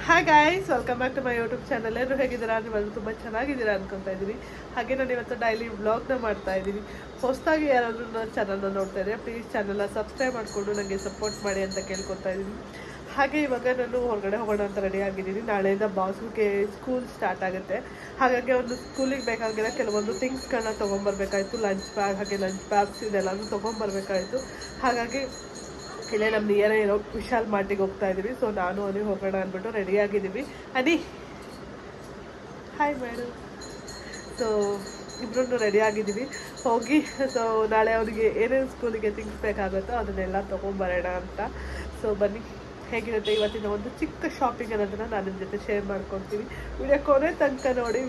Hi guys, welcome back to my YouTube channel. ಎಲ್ಲರೂ ಹೇಗಿದ್ದೀರಾ? ನೀವೆಲ್ಲರೂ ತುಂಬ ಚೆನ್ನಾಗಿದ್ದೀರಾ ಅನ್ಕೊತಾ ಇದ್ದೀನಿ. ಹಾಗೆ ನಾನು ಇವತ್ತು ಡೈಲಿ ವ್ಲಾಗ್ನ ಮಾಡ್ತಾ ಇದ್ದೀನಿ. ಹೊಸದಾಗಿ ಯಾರಾದರೂ ನನ್ನ ಚಾನಲ್ನ ನೋಡ್ತಾ ಇದ್ದಾರೆ, ಪ್ಲೀಸ್ ಚಾನಲ್ನ ಸಬ್ಸ್ಕ್ರೈಬ್ ಮಾಡಿಕೊಂಡು ನನಗೆ ಸಪೋರ್ಟ್ ಮಾಡಿ ಅಂತ ಕೇಳ್ಕೊತಾ ಇದ್ದೀನಿ. ಹಾಗೆ ಇವಾಗ ನಾನು ಹೊರಗಡೆ ಹೋಗೋಣ ಅಂತ ರೆಡಿ ಆಗಿದ್ದೀನಿ. ನಾಳೆಯಿಂದ ಬಾಸುಗೆ ಸ್ಕೂಲ್ ಸ್ಟಾರ್ಟ್ ಆಗುತ್ತೆ. ಹಾಗಾಗಿ ಒಂದು ಸ್ಕೂಲಿಗೆ ಬೇಕಾಗಿರೋ ಕೆಲವೊಂದು ಥಿಂಗ್ಸ್ಗಳನ್ನ ತೊಗೊಂಬರ್ಬೇಕಾಯಿತು. ಲಂಚ್ ಬ್ಯಾಗ್, ಹಾಗೆ ಲಂಚ್ ಬ್ಯಾಗ್ಸ್ ಇದೆಲ್ಲನೂ ತೊಗೊಂಬರ್ಬೇಕಾಯಿತು. ಹಾಗಾಗಿ ಇಲ್ಲೇ ನಮ್ಮ ನಿಯರೇ ಇರೋ ವಿಶಾಲ್ ಮಾರ್ಟಿಗೆ ಹೋಗ್ತಾ ಇದ್ದೀವಿ. ಸೊ ನಾನು ಅವನಿಗೆ ಹೋಗೋಣ ಅಂದ್ಬಿಟ್ಟು ರೆಡಿ ಆಗಿದ್ದೀವಿ. ಅನಿ ಹಾಯ್ ಮೇಡಮ್. ಸೊ ಇಬ್ಬರೂ ರೆಡಿ ಆಗಿದ್ದೀವಿ ಹೋಗಿ. ಸೊ ನಾಳೆ ಅವನಿಗೆ ಏನೇನು ಸ್ಕೂಲಿಗೆ ಥಿಂಗ್ಸ್ ಬೇಕಾಗುತ್ತೋ ಅದನ್ನೆಲ್ಲ ತೊಗೊಂಬರೋಣ ಅಂತ. ಸೊ ಬನ್ನಿ, ಹೇಗಿರುತ್ತೆ ಇವತ್ತಿನ ಒಂದು ಚಿಕ್ಕ ಶಾಪಿಂಗ್ ಅನ್ನೋದನ್ನು ನಾನು ನಿಮ್ಮ ಜೊತೆ ಶೇರ್ ಮಾಡ್ಕೊಳ್ತೀನಿ. ವಿಡಿಯೋ ಕೊನೆ ತನಕ ನೋಡಿ.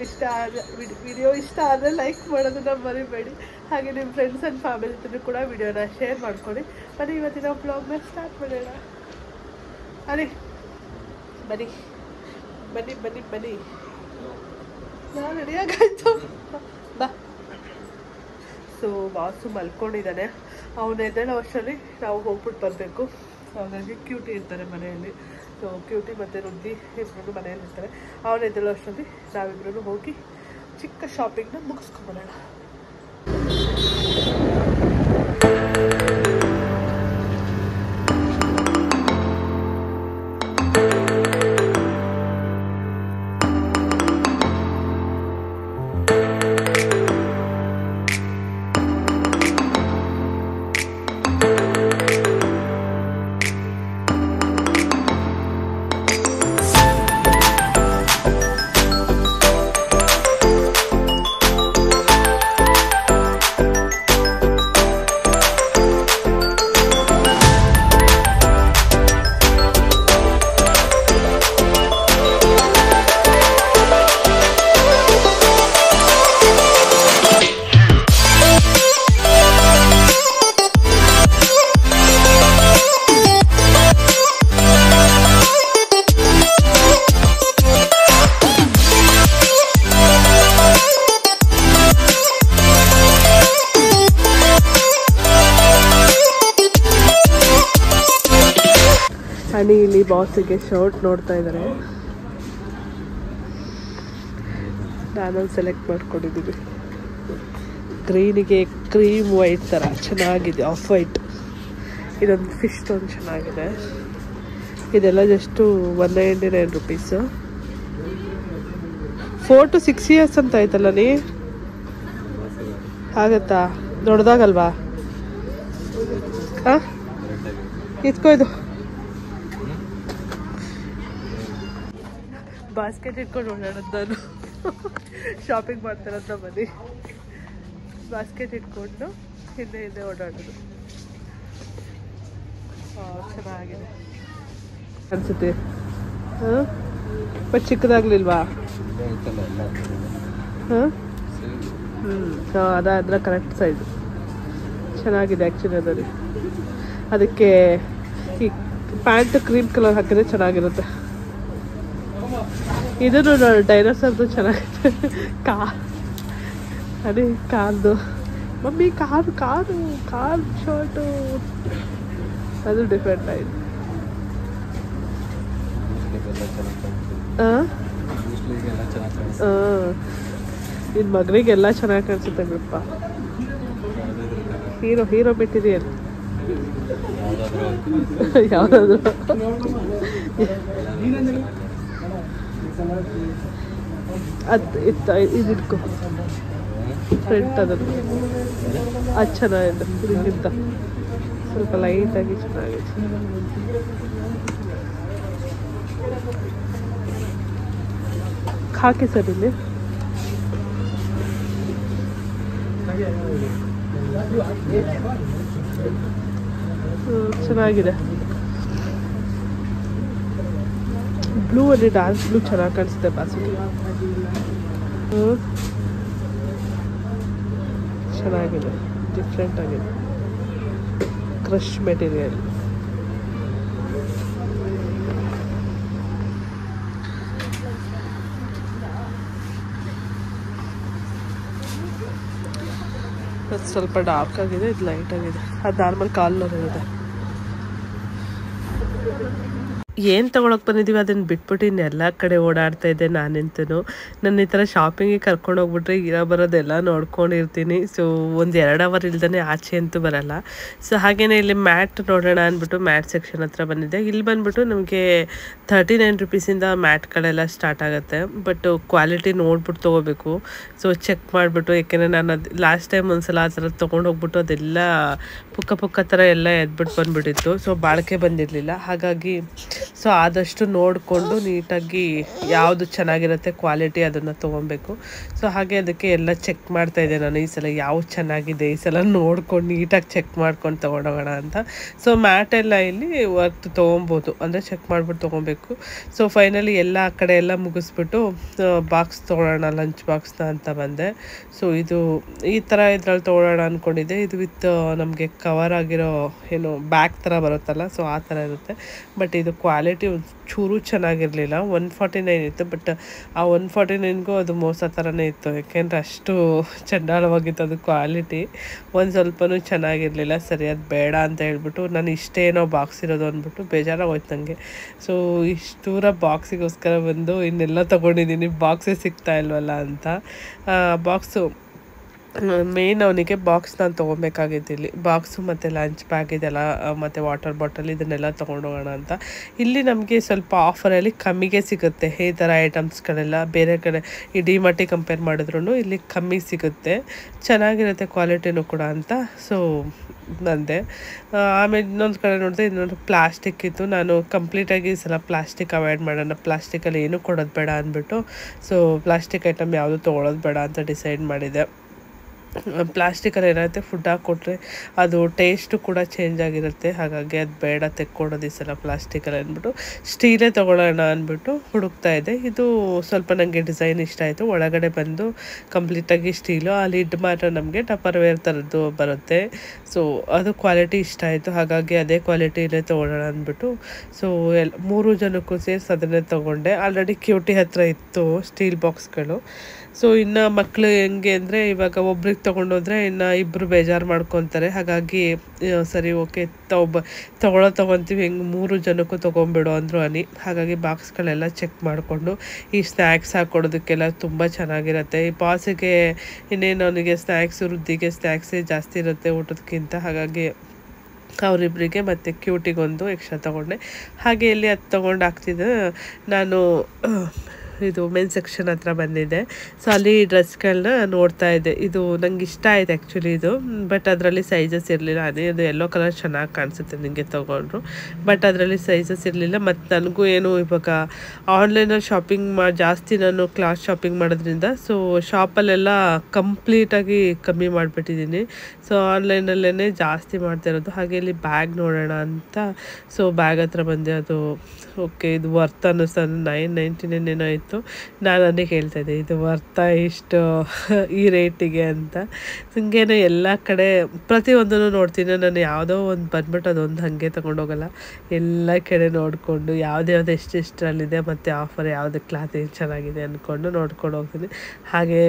ವಿಡಿಯೋ ಇಷ್ಟ ಆದರೆ ಲೈಕ್ ಮಾಡೋದನ್ನ ಮರಿಬೇಡಿ. ಹಾಗೆ ನಿಮ್ಮ ಫ್ರೆಂಡ್ಸ್ ಆ್ಯಂಡ್ ಫ್ಯಾಮಿಲಿ ಜೊತೆ ಕೂಡ ವಿಡಿಯೋನ ಶೇರ್ ಮಾಡ್ಕೊಳ್ಳಿ. ಬನ್ನಿ ಇವತ್ತಿನ ಬ್ಲಾಗ್ನ ಸ್ಟಾರ್ಟ್ ಮಾಡೋಣ. ಅದೇ ಬನ್ನಿ ಬನ್ನಿ ಬನ್ನಿ ಬನ್ನಿ, ನಾನು ರೆಡಿಯಾಗಾಯ್ತು, ಬಾ. ಸೊ ವಾಸು ಮಲ್ಕೊಂಡಿದ್ದಾನೆ. ಅವನ ಎದ್ದೇಳೋ ವರ್ಷದಲ್ಲಿ ನಾವು ಹೋಗ್ಬಿಟ್ಟು ಬರಬೇಕು. ಹಾಗಾಗಿ ಕ್ಯೂಟಿ ಇರ್ತಾರೆ ಮನೆಯಲ್ಲಿ. ಸೊ ಕ್ಯೂಟಿ ಮತ್ತು ರುದ್ದಿ ಇಬ್ಬರು ಮನೆಯಲ್ಲಿ ಇರ್ತಾರೆ. ಅವನ ಎದ್ದೇಳೋ ವರ್ಷದಲ್ಲಿ ನಾವಿಬ್ಬರೂ ಹೋಗಿ ಚಿಕ್ಕ ಶಾಪಿಂಗ್ನ ಮುಗಿಸ್ಕೊಂಬರೋಣ. ಹನಿ ಇಲ್ಲಿ ಬಾಸಿಗೆ ಶರ್ಟ್ ನೋಡ್ತಾ ಇದ್ದಾರೆ. ನಾನೊಂದು ಸೆಲೆಕ್ಟ್ ಮಾಡ್ಕೊಂಡಿದ್ದೀವಿ. ಗ್ರೀನಿಗೆ ಕ್ರೀಮ್ ವೈಟ್ ಥರ ಚೆನ್ನಾಗಿದೆ, ಆಫ್ ವೈಟ್. ಇದೊಂದು ಫಿಶ್ ಒಂದು ಚೆನ್ನಾಗಿದೆ. ಇದೆಲ್ಲ ಜಸ್ಟು 199 ರುಪೀಸು. 4 to 6 years ಅಂತ ಆಯ್ತಲ್ಲ. ನೀ ಆಗತ್ತಾ? ದೊಡ್ಡದಾಗಲ್ವಾ? ಹಾಂ, ಇದ್ಕೋ. ಇದು ಬಾಸ್ಕೆಟ್ ಇಟ್ಕೊಂಡು ಓಡಾಡೋದು ನಾನು. ಶಾಪಿಂಗ್ ಮಾಡ್ತಾರಂತ ಬನ್ನಿ. ಬಾಸ್ಕೆಟ್ ಇಟ್ಕೊಂಡು ಹಿಂದೆ ಹಿಂದೆ ಓಡಾಡೋದು. ಚೆನ್ನಾಗಿದೆ ಅನ್ಸುತ್ತೆ. ಹಾಂ, ಬಟ್ ಚಿಕ್ಕದಾಗ್ಲಿಲ್ವಾ? ಹಾಂ, ಅದಾದ್ರೆ ಕರೆಕ್ಟ್ ಸೈಜು ಚೆನ್ನಾಗಿದೆ ಆ್ಯಕ್ಚುಲಿ. ಅದರಲ್ಲಿ ಅದಕ್ಕೆ ಈ ಪ್ಯಾಂಟ್ ಕ್ರೀಮ್ ಕಲರ್ ಹಾಕಿದ್ರೆ ಚೆನ್ನಾಗಿರುತ್ತೆ. ಇದನ್ನು ಡೈನೋಸರ್ದು ಚೆನ್ನಾಗಿದೆ. ಅದೇ ಕಾರ್ದು ಮಮ್ಮಿ, ಕಾರ್ ಶರ್ಟು ಅದು ಡಿಫ್ರೆಂಟ್ ಆಯಿತು. ನಿನ್ನ ಮಗನಿಗೆಲ್ಲ ಚೆನ್ನಾಗಿ ಕಾಣಿಸುತ್ತೆ ಬಿಡಪ್ಪ. ಹೀರೋ ಮೆಟೀರಿಯಲ್ ಯಾವುದಾದ್ರು ಇದು ಇಟ್ಕೊ ಫ್ರಂಟ್. ಅದನ್ನು ಅದು ಚೆನ್ನಾಗಿದೆ. ಇದಕ್ಕಿಂತ ಸ್ವಲ್ಪ ಲೈಟಾಗಿ ಚೆನ್ನಾಗಿದೆ. ಹಾಕಿ ಸರ್ ಇಲ್ಲಿ. ಚೆನ್ನಾಗಿದೆ. ಬ್ಲೂ ಅಲ್ಲಿ ಡಾರ್ಕ್ ಬ್ಲೂ ಚೆನ್ನಾಗಿ ಕಾಣಿಸುತ್ತೆ ಬಾಸಿಗೆ. ಚೆನ್ನಾಗಿದೆ, ಡಿಫ್ರೆಂಟ್ ಆಗಿದೆ. Crush material. ಅದು ಸ್ವಲ್ಪ ಡಾರ್ಕ್ ಆಗಿದೆ, ಇದು ಲೈಟ್ ಆಗಿದೆ. ಅದು ನಾರ್ಮಲ್ ಕಾಲರ್ ಇರುತ್ತೆ. ಏನು ತೊಗೊಳಕ್ಕೆ ಬಂದಿದ್ದೀವಿ ಅದನ್ನು ಬಿಟ್ಬಿಟ್ಟು ಇನ್ನೆಲ್ಲ ಕಡೆ ಓಡಾಡ್ತಾ ಇದ್ದೆ ನಾನಂತೂ. ನನ್ನ ಈ ಥರ ಶಾಪಿಂಗಿಗೆ ಕರ್ಕೊಂಡು ಹೋಗ್ಬಿಟ್ರೆ ಇರೋ ಬರೋದೆಲ್ಲ ನೋಡ್ಕೊಂಡಿರ್ತೀನಿ. ಸೊ ಒಂದು 2 ಅವರ್ ಇಲ್ದೇ ಆಚೆ ಅಂತೂ ಬರಲ್ಲ. ಸೊ ಹಾಗೆಯೇ ಇಲ್ಲಿ ಮ್ಯಾಟ್ ನೋಡೋಣ ಅಂದ್ಬಿಟ್ಟು ಮ್ಯಾಟ್ ಸೆಕ್ಷನ್ ಹತ್ರ ಬಂದಿದ್ದೆ. ಇಲ್ಲಿ ಬಂದುಬಿಟ್ಟು ನಮಗೆ 39 ರುಪೀಸಿಂದ ಮ್ಯಾಟ್ಗಳೆಲ್ಲ ಸ್ಟಾರ್ಟ್ ಆಗುತ್ತೆ. ಬಟ್ ಕ್ವಾಲಿಟಿ ನೋಡ್ಬಿಟ್ಟು ತೊಗೋಬೇಕು. ಸೊ ಚೆಕ್ ಮಾಡಿಬಿಟ್ಟು, ಏಕೆಂದರೆ ನಾನು ಅದು ಲಾಸ್ಟ್ ಟೈಮ್ ಒಂದ್ಸಲ ಆ ಥರ ತೊಗೊಂಡೋಗ್ಬಿಟ್ಟು ಅದೆಲ್ಲ ಪುಕ್ಕ ಥರ ಎಲ್ಲ ಎದ್ಬಿಟ್ಟು ಬಂದುಬಿಟ್ಟಿತ್ತು. ಸೊ ಬಾಳಿಕೆ ಬಂದಿರಲಿಲ್ಲ. ಹಾಗಾಗಿ ಸೊ ಆದಷ್ಟು ನೋಡಿಕೊಂಡು ನೀಟಾಗಿ ಯಾವುದು ಚೆನ್ನಾಗಿರುತ್ತೆ ಕ್ವಾಲಿಟಿ ಅದನ್ನು ತೊಗೊಬೇಕು. ಸೊ ಹಾಗೆ ಅದಕ್ಕೆ ಎಲ್ಲ ಚೆಕ್ ಮಾಡ್ತಾಯಿದ್ದೆ ನಾನು. ಈ ಸಲ ಯಾವುದು ಚೆನ್ನಾಗಿದೆ ಈ ಸಲ ನೋಡ್ಕೊಂಡು ನೀಟಾಗಿ ಚೆಕ್ ಮಾಡ್ಕೊಂಡು ತೊಗೊಂಡೋಗೋಣ ಅಂತ. ಸೊ ಮ್ಯಾಟೆಲ್ಲ ಇಲ್ಲಿ ವರ್ತ್ ತೊಗೊಬೋದು, ಅಂದರೆ ಚೆಕ್ ಮಾಡಿಬಿಟ್ಟು ತೊಗೊಬೇಕು. ಸೊ ಫೈನಲಿ ಎಲ್ಲ ಆ ಕಡೆ ಎಲ್ಲ ಮುಗಿಸ್ಬಿಟ್ಟು ಬಾಕ್ಸ್ ತೊಗೊಳ್ಳೋಣ, ಲಂಚ್ ಬಾಕ್ಸ್ನ ಅಂತ ಬಂದೆ. ಸೊ ಇದು ಈ ಥರ ಇದ್ರಲ್ಲಿ ತೊಗೊಳ್ಳೋಣ ಅಂದ್ಕೊಂಡಿದ್ದೆ. ಇದು ವಿತ್ ನಮಗೆ ಕವರ್ ಆಗಿರೋ ಏನು ಬ್ಯಾಗ್ ಥರ ಬರುತ್ತಲ್ಲ, ಸೊ ಆ ಥರ ಇರುತ್ತೆ. ಬಟ್ ಇದು ಕ್ವಾಲಿಟಿ ಒಂದು ಚೂರು ಚೆನ್ನಾಗಿರಲಿಲ್ಲ. 149 ಇತ್ತು. ಬಟ್ ಆ 149ಗೂ ಅದು ಮೋಸ ಥರನೇ ಇತ್ತು. ಯಾಕೆಂದರೆ ಅಷ್ಟು ಚಂಡಾಳವಾಗಿತ್ತು ಅದು ಕ್ವಾಲಿಟಿ. ಒಂದು ಸ್ವಲ್ಪನೂ ಚೆನ್ನಾಗಿರಲಿಲ್ಲ. ಸರಿ ಅದು ಬೇಡ ಅಂತ ಹೇಳ್ಬಿಟ್ಟು ನಾನು ಇಷ್ಟೇನೋ ಬಾಕ್ಸ್ ಇರೋದು ಅಂದ್ಬಿಟ್ಟು ಬೇಜಾರಾಗೋಯ್ತು ನನಗೆ. ಸೊ ಇಷ್ಟು ದೂರ ಬಾಕ್ಸಿಗೋಸ್ಕರ ಬಂದು ಇನ್ನೆಲ್ಲ ತೊಗೊಂಡಿದ್ದೀನಿ, ಬಾಕ್ಸೇ ಸಿಗ್ತಾ ಇಲ್ವಲ್ಲ ಅಂತ. ಬಾಕ್ಸು ಮೇಯ್ನ್ ಅವನಿಗೆ ಬಾಕ್ಸ್ ನಾನು ತೊಗೊಬೇಕಾಗಿದ್ದಿಲ್ಲಿ. ಬಾಕ್ಸು ಮತ್ತು ಲಂಚ್ ಬ್ಯಾಗ್ ಇದೆಲ್ಲ ಮತ್ತು ವಾಟರ್ ಬಾಟಲ್ ಇದನ್ನೆಲ್ಲ ತೊಗೊಂಡೋಗೋಣ ಅಂತ. ಇಲ್ಲಿ ನಮಗೆ ಸ್ವಲ್ಪ ಆಫರಲ್ಲಿ ಕಮ್ಮಿಗೆ ಸಿಗುತ್ತೆ ಈ ಥರ ಐಟಮ್ಸ್ಗಳೆಲ್ಲ. ಬೇರೆ ಕಡೆ ಈ ಡಿಮಾರ್ಟಿಗೆ ಕಂಪೇರ್ ಮಾಡಿದ್ರು ಇಲ್ಲಿ ಕಮ್ಮಿ ಸಿಗುತ್ತೆ, ಚೆನ್ನಾಗಿರುತ್ತೆ ಕ್ವಾಲಿಟಿನೂ ಕೂಡ ಅಂತ. ಸೊ ನಂದೆ ಆಮೇಲೆ ಇನ್ನೊಂದು ಕಡೆ ನೋಡಿದೆ, ಇನ್ನೊಂದು ಪ್ಲಾಸ್ಟಿಕ್ ಇತ್ತು. ನಾನು ಕಂಪ್ಲೀಟಾಗಿ ಈ ಸಲ ಪ್ಲಾಸ್ಟಿಕ್ ಅವಾಯ್ಡ್ ಮಾಡೋಣ, ಪ್ಲಾಸ್ಟಿಕಲ್ಲಿ ಏನೂ ಕೊಡೋದು ಬೇಡ ಅಂದ್ಬಿಟ್ಟು ಸೊ ಪ್ಲಾಸ್ಟಿಕ್ ಐಟಮ್ ಯಾವುದು ತೊಗೊಳೋದು ಬೇಡ ಅಂತ ಡಿಸೈಡ್ ಮಾಡಿದೆ. ಪ್ಲಾಸ್ಟಿಕಲ್ಲಿ ಏನಾಗುತ್ತೆ, ಫುಡ್ ಹಾಕ್ಕೊಟ್ರೆ ಅದು ಟೇಸ್ಟು ಕೂಡ ಚೇಂಜ್ ಆಗಿರುತ್ತೆ. ಹಾಗಾಗಿ ಅದು ಬೇಡ ತೆಕ್ಕೊಡೋದು ಈ ಸಲ ಪ್ಲಾಸ್ಟಿಕಲ್ಲಿ ಅಂದ್ಬಿಟ್ಟು ಸ್ಟೀಲೇ ತೊಗೊಳ್ಳೋಣ ಅಂದ್ಬಿಟ್ಟು ಹುಡುಕ್ತಾ ಇದ್ದೆ. ಇದು ಸ್ವಲ್ಪ ನನಗೆ ಡಿಸೈನ್ ಇಷ್ಟ ಆಯಿತು. ಒಳಗಡೆ ಬಂದು ಕಂಪ್ಲೀಟಾಗಿ ಸ್ಟೀಲು, ಆ ಲಿಡ್ ಮಾತ್ರ ನಮಗೆ ಟಪ್ಪರ್ವೇರ್ ಥರದ್ದು ಬರುತ್ತೆ. ಸೊ ಅದು ಕ್ವಾಲಿಟಿ ಇಷ್ಟ ಆಯಿತು. ಹಾಗಾಗಿ ಅದೇ ಕ್ವಾಲಿಟಿಲೇ ತೊಗೊಳ್ಳೋಣ ಅಂದ್ಬಿಟ್ಟು ಸೊ 3 ಜನಕ್ಕೂ ಸೇರಿಸಿ ಅದನ್ನೇ ತೊಗೊಂಡೆ. ಆಲ್ರೆಡಿ ಕ್ಯೂಟಿ ಹತ್ರ ಇತ್ತು ಸ್ಟೀಲ್ ಬಾಕ್ಸ್ಗಳು. ಸೊ ಇನ್ನು ಮಕ್ಕಳು ಹೆಂಗೆ ಅಂದರೆ ಇವಾಗ ಒಬ್ರಿಗೆ ತೊಗೊಂಡೋದ್ರೆ ಇನ್ನು ಇಬ್ಬರು ಬೇಜಾರು ಮಾಡ್ಕೊತಾರೆ. ಹಾಗಾಗಿ ಸರಿ ಓಕೆ ತೊಗೊಳ್ತೀವಿ, ಹೆಂಗೆ 3 ಜನಕ್ಕೂ ತೊಗೊಂಬಿಡು ಅಂದರು ಅನಿ. ಹಾಗಾಗಿ ಬಾಕ್ಸ್ಗಳೆಲ್ಲ ಚೆಕ್ ಮಾಡಿಕೊಂಡು ಈ ಸ್ನ್ಯಾಕ್ಸ್ ಹಾಕ್ಕೊಡೋದಕ್ಕೆಲ್ಲ ತುಂಬ ಚೆನ್ನಾಗಿರುತ್ತೆ. ಈ ಪಾಸಿಗೆ ಇನ್ನೇನು ಅವನಿಗೆ ಸ್ನ್ಯಾಕ್ಸು, ವೃದ್ಧಿಗೆ ಸ್ನ್ಯಾಕ್ಸೇ ಜಾಸ್ತಿ ಇರುತ್ತೆ ಊಟದಕ್ಕಿಂತ. ಹಾಗಾಗಿ ಅವರಿಬ್ಬರಿಗೆ ಮತ್ತು ಕ್ಯೂಟಿಗೊಂದು ಎಕ್ಸ್ಟ್ರಾ ತೊಗೊಂಡೆ. ಹಾಗೆ ಇಲ್ಲಿ ಅದು ತೊಗೊಂಡು ಹಾಕ್ತಿದ್ದೆ ನಾನು. ಇದು ಮೆನ್ ಸೆಕ್ಷನ್ ಹತ್ರ ಬಂದಿದ್ದೆ. ಸೊ ಅಲ್ಲಿ ಡ್ರೆಸ್ಗಳನ್ನ ನೋಡ್ತಾ ಇದ್ದೆ. ಇದು ನಂಗೆ ಇಷ್ಟ ಆಯಿತು ಆ್ಯಕ್ಚುಲಿ ಇದು. ಬಟ್ ಅದರಲ್ಲಿ ಸೈಜಸ್ ಇರಲಿಲ್ಲ. ಅದೇ ಅದು ಯೆಲ್ಲೋ ಕಲರ್ ಚೆನ್ನಾಗಿ ಕಾಣಿಸುತ್ತೆ ನಿಮಗೆ ತೊಗೊಂಡ್ರು. ಬಟ್ ಅದರಲ್ಲಿ ಸೈಜಸ್ ಇರಲಿಲ್ಲ. ಮತ್ತು ನನಗೂ ಏನು ಇವಾಗ ಆನ್ಲೈನಲ್ಲಿ ಶಾಪಿಂಗ್ ಜಾಸ್ತಿ ನಾನು ಕ್ಲಾಸ್ ಶಾಪಿಂಗ್ ಮಾಡೋದ್ರಿಂದ ಸೊ ಶಾಪಲ್ಲೆಲ್ಲ ಕಂಪ್ಲೀಟಾಗಿ ಕಮ್ಮಿ ಮಾಡಿಬಿಟ್ಟಿದ್ದೀನಿ. ಸೊ ಆನ್ಲೈನಲ್ಲೇ ಜಾಸ್ತಿ ಮಾಡ್ತಾ ಇರೋದು. ಹಾಗೆ ಇಲ್ಲಿ ಬ್ಯಾಗ್ ನೋಡೋಣ ಅಂತ ಸೊ ಬ್ಯಾಗ್ ಹತ್ರ ಬಂದೆ. ಅದು ಓಕೆ ಇದು ವರ್ತ್ ಅನ್ನಿಸ್ತದೆ. 999 ಏನೋ ಇತ್ತು. ನಾನು ಅದಕ್ಕೆ ಹೇಳ್ತಾಯಿದ್ದೆ ಇದು ವರ್ತಾ ಇಷ್ಟು ಈ ರೇಟಿಗೆ ಅಂತ. ಹಿಂಗೇನೆ ಎಲ್ಲ ಕಡೆ ಪ್ರತಿಯೊಂದನ್ನು ನೋಡ್ತೀನಿ ನಾನು. ಯಾವುದೋ ಒಂದು ಬಂದ್ಬಿಟ್ಟು ಅದೊಂದು ಹಾಗೆ ತೊಗೊಂಡೋಗಲ್ಲ. ಎಲ್ಲ ಕಡೆ ನೋಡಿಕೊಂಡು ಯಾವ್ದು ಎಷ್ಟೆಷ್ಟರಲ್ಲಿದೆ ಮತ್ತು ಆಫರ್ ಯಾವುದು ಕ್ಲಾತ್ ಏನು ಚೆನ್ನಾಗಿದೆ ಅಂದ್ಕೊಂಡು ನೋಡ್ಕೊಂಡು ಹೋಗ್ತೀನಿ. ಹಾಗೆ